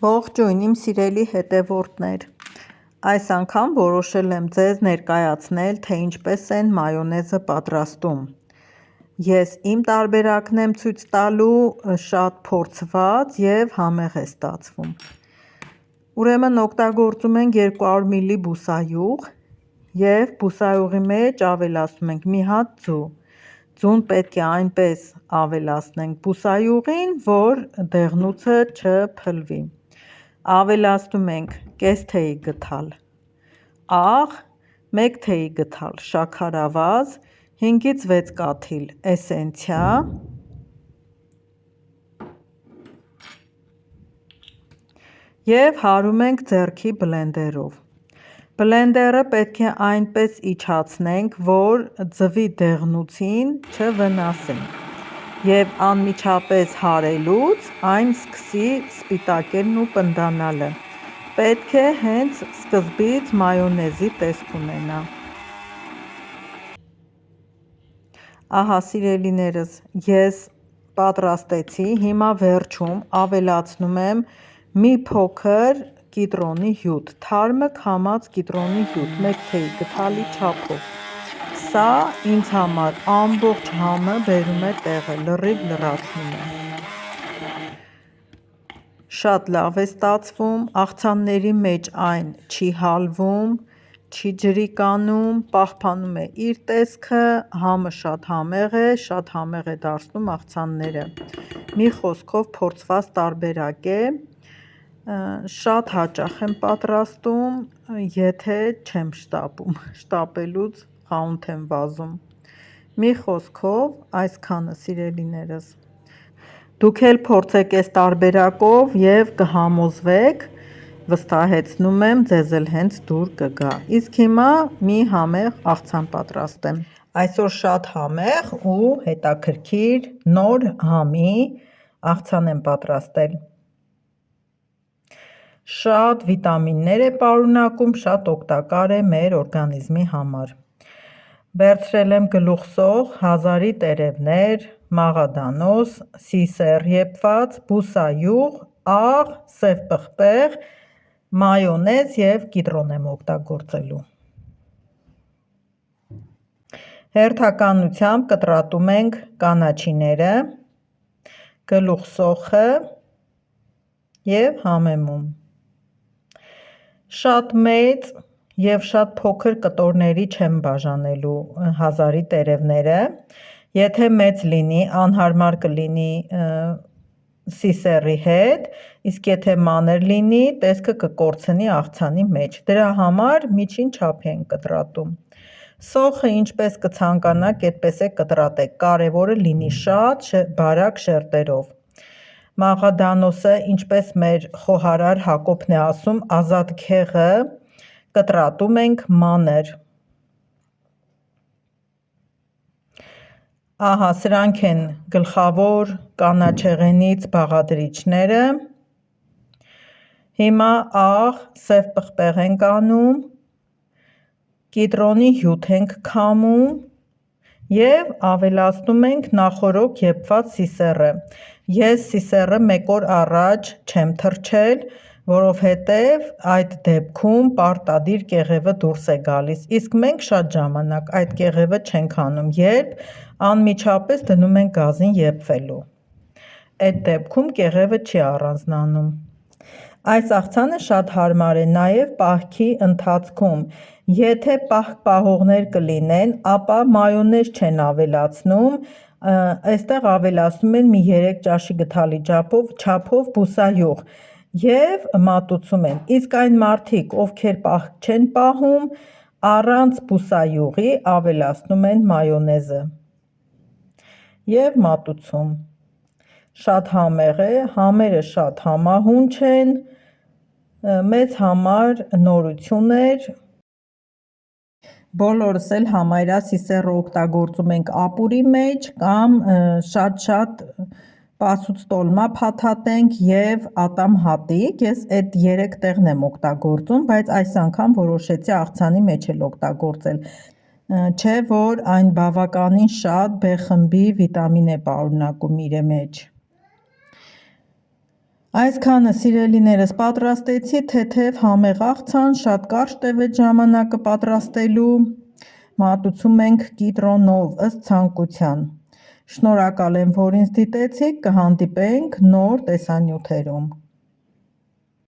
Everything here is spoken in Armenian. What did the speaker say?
Ողջույն իմ սիրելի հետևորդներ, այս անգամ որոշել եմ ձեզ ներկայացնել, թե ինչպես են մայոնեզը պատրաստում։ Ես իմ տարբերակն եմ ցույց տալու, շատ փորձված և համեղ է ստացվում։ Ուրեմն օգտագործում ենք 200 մլ բուսայուղ և բուսայուղի մեջ ավելացնում ենք մի հատ ձու։ Ձուն պետք է այնպես ավելացնենք բուսայուղին, որ դեղնուցը չփլվի։ Ավելացնում ենք կես թեյի գդալ աղ, 1 թեյի գդալ շաքարավազ, 5-ից 6 կաթիլ էսենցիա և հարում ենք ձեռքի բլենդերով։ Բլենդերը պետք է այնպես իջացնենք, որ ձվի դեղնուցին չվնասենք և անմիջապես հարելուց այն սկսի սպիտակելն ու պնդանալը։ Պետք է հենց սկզբից մայոնեզի տեսք ունենա։ Ահա սիրելիներս, ես պատրաստեցի, հիմա վերջում ավելացնում եմ մի փոքր կիտրոնի հյութ, թարմը քամած կիտրոնի հյութ, 1 թեյի գդալի չափով։ Սա ինձ համար ամբողջ համը բերում է տեղը, լրիվ լրացնում է։ Շատ լավ է ստացվում, աղցանների մեջ այն չի հալվում, չի ջրիկանում, պահպանում է իր տեսքը, համը շատ համեղ է դարձնում աղցանները։ Մի խոսքով փորձված տարբերակ է, շատ հաճախ եմ պատրաստում, եթե չեմ շտապում, շտապելուց խանութ եմ վազում։ Մի խոսքով այսքանը սիրելիներս։ Դուք էլ փորձեք այս տարբերակով և կհամոզվեք, վստահեցնում եմ, ձեզ էլ հենց դուր կգա։ Իսկ հիմա մի համեղ աղցան պատրաստեմ։ Այսօր շատ համեղ ու հետաքրքիր նոր համի աղցան եմ պատրաստել։ Շատ վիտամիններ է պարունակում, շատ օգտակար է մեր օրգանիզմի համար։ Վերցրել եմ գլուխսող, հազարի տերևներ, մաղադանոս, սիսեռ եփված, բուսայուղ, աղ, սև պղպեղ, մայոնեզ և կիտրոն եմ օգտագործելու։ Հերթականությամբ կտրատում ենք կանաչիները, գլուխսոխը և համեմում։ Շատ մեծ և շատ փոքր կտորների չեմ բաժանելու հազարի տերևները, եթե մեծ լինի, անհարմար կլինի սիսեռի հետ, իսկ եթե մանր լինի, տեսքը կկորցնի աղցանի մեջ, դրա համար միջին չափի ենք կտրատում։ Սոխը ինչպես կցանկանաք, այդպես է կտրատեք, կարևորը լինի շատ բարակ շերտերով։ Մաղադանոսը, ինչպես մեր խոհարար Հակոբն է ասում, ազատ քեղը կտրատում ենք մանր։ Ահա սրանք են գլխավոր կանաչեղենից բաղադրիչները։ Հիմա աղ, սև պղպեղ ենք անում, կիտրոնի հյութ ենք քամում և ավելացնում ենք նախօրոք եփված սիսեռը։ Ես սիսեռը 1 օր առաջ չեմ թրջել, որովհետև այդ դեպքում պարտադիր կեղևը դուրս է գալիս, իսկ մենք շատ ժամանակ այդ կեղևը չենք անում, երբ անմիջապես դնում ենք գազին եփվելու։ Այդ դեպքում կեղևը չի առանձնանում։ Այս աղցանը շատ հարմար է նաև պահքի ընթացքում։ Եթե պահք պահողներ կլինեն, ապա մայոնեզ չեն ավելացնում, այստեղ ավելացնում են մի 3 ճաշի գդալի չափով բուսայուղ և մատուցում են։ Իսկ այն մարդիկ, ովքեր պահք չեն պահում, առանց բուսայուղի ավելացնում են մայոնեզը և մատուցում։ Շատ համեղ է, համերը շատ համահունչ են, մեզ համար նորություն էր։ Բոլորս էլ համարյա սիսեռը օգտագործում ենք ապուրի մեջ կամ շատ պասուց տոլմա փաթաթենք և ատամ հատիկ, ես այդ 3 տեղն եմ օգտագործում, բայց այս անգամ որոշեցի աղցանի մեջ էլ օգտագործել, չէ որ այն բավականին շատ B խմբի վիտամին է պարունակում իր մեջ։ Այսքանը սիրելիներս պատրաստեցի, թեթև համեղ աղցան, շատ կարճ տևեց ժամանակը պատրաստելու, մատուցում ենք կիտրոնով ըստ ցանկության։ Շնորհակալ եմ, որ ինձ դիտեցիք, կհանդիպենք նոր տեսանյութերում։